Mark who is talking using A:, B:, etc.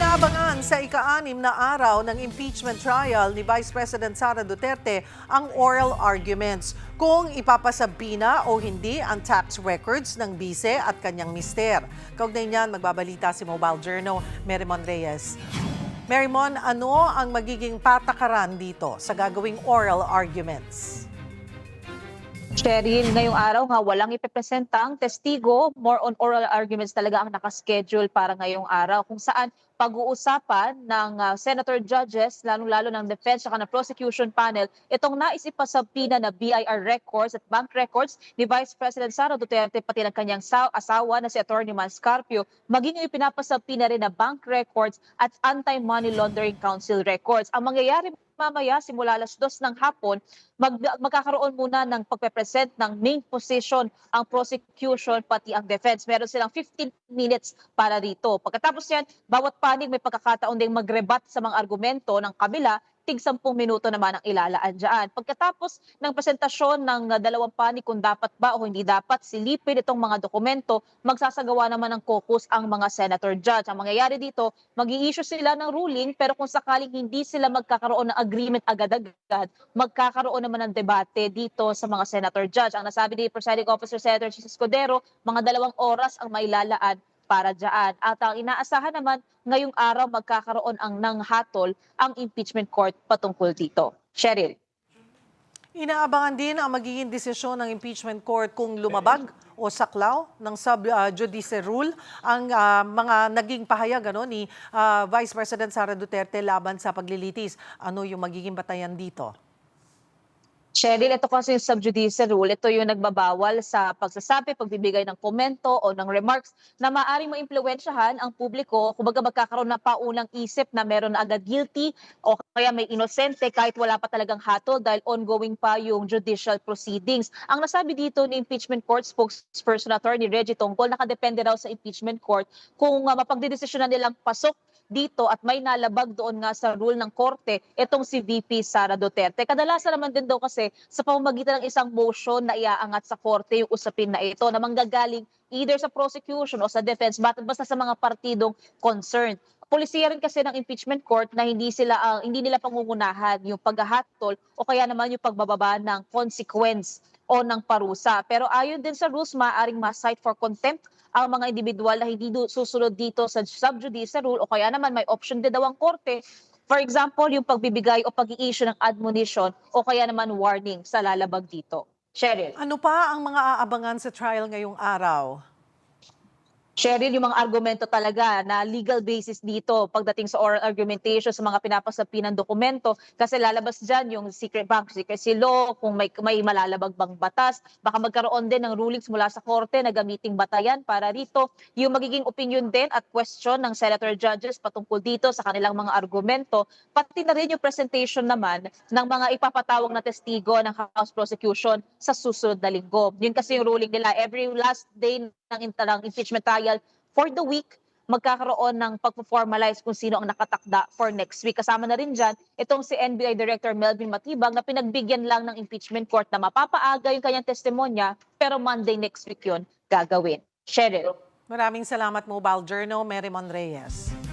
A: Inaabangan sa ika-6 na araw ng impeachment trial ni Vice President Sara Duterte ang oral arguments kung ipapasabina o hindi ang tax records ng bise at kanyang mister. Kaugnay niyan, magbabalita si Mobile Journal, Merrimon Reyes. Merrimon, ano ang magiging patakaran dito sa gagawing oral arguments?
B: Cheryl, ngayong araw walang ipepresentang testigo, more on oral arguments talaga ang nakaschedule para ngayong araw kung saan pag-uusapan ng senator judges, lalong-lalo ng defense at ng prosecution panel, itong nais ipasabina na BIR records at bank records ni Vice President Sara Duterte pati ng kanyang asawa na si Attorney Scarpio, maging ipinapasabina rin na bank records at Anti-Money Laundering Council records. Ang mangyayari mamaya simula 2:00 ng hapon, magkakaroon muna ng pagpe-present ng main position ang prosecution pati ang defense. Meron silang 15 minutes para dito. Pagkatapos yan, bawat panig may pagkakataon ding magrebat sa mga argumento ng kabila, tig 10 minuto naman ang ilalaan dyan. Pagkatapos ng presentasyon ng dalawang panig kung dapat ba o hindi dapat silipin itong mga dokumento, magsasagawa naman ng caucus ang mga senator judge. Ang mangyayari dito, mag-i-issue sila ng ruling pero kung sakaling hindi sila magkakaroon ng agreement agad-agad, magkakaroon naman ng debate dito sa mga senator judge. Ang nasabi ni Presiding Officer Senator Chis Escudero, mga 2 oras ang mailalaan para dyan. At ang inaasahan naman, ngayong araw magkakaroon ng hatol ang impeachment court patungkol dito. Cheryl.
A: Inaabangan din ang magiging desisyon ng impeachment court kung lumabag o saklaw ng sub-judice rule ang mga naging pahayag ni Vice President Sara Duterte laban sa paglilitis. Ano yung magiging batayan dito?
B: Cheryl, ito kasi yung sub-judice rule. Ito yung nagbabawal sa pagsasabi, pagbibigay ng komento o ng remarks na maaaring maimpluwensyahan ang publiko. Kumbaga magkakaroon na paunang isip na meron na agad guilty o kaya may inosente kahit wala pa talagang hatol dahil ongoing pa yung judicial proceedings. Ang nasabi dito ni impeachment court spokesperson attorney Reggie Tongkol, nakadepende raw sa impeachment court kung mapagdidesisyonan nilang pasok dito at may nalabag doon nga sa rule ng korte itong si VP Sara Duterte. Kadalasan naman din daw kasi sa pamamagitan ng isang motion na iaangat sa korte yung usapin na ito na manggagaling either sa prosecution o sa defense basta sa mga partidong concerned. Polisiya rin kasi ng impeachment court na hindi nila pangungunahan yung paghahatol o kaya naman yung pagbababa ng consequence o ng parusa. Pero ayon din sa rules, maaaring ma-cite for contempt ang mga individual na hindi susunod dito sa sub-judice rule o kaya naman may option din daw ang korte. For example, yung pagbibigay o pag-i-issue ng admonition o kaya naman warning sa lalabag dito. Cheryl.
A: Ano pa ang mga aabangan sa trial ngayong araw?
B: Cheryl, yung mga argumento talaga na legal basis dito pagdating sa oral argumentation sa mga pinapasapi ng dokumento kasi lalabas dyan yung secret bank, secrecy law, kung may malalabag bang batas, baka magkaroon din ng rulings mula sa korte na gamiting batayan para rito. Yung magiging opinion din at question ng senator judges patungkol dito sa kanilang mga argumento, pati na rin yung presentation naman ng mga ipapatawag na testigo ng House Prosecution sa susunod na linggo. Yun kasi yung ruling nila, every last day ng impeachment trial for the week, magkakaroon ng pag-formalize kung sino ang nakatakda for next week. Kasama na rin dyan, itong si NBI Director Melvin Matibag na pinagbigyan lang ng impeachment court na mapapaaga yung kanyang testimonya, pero Monday next week yun gagawin. Cheryl.
A: Maraming salamat, Mobile Journal, Merrimon Reyes.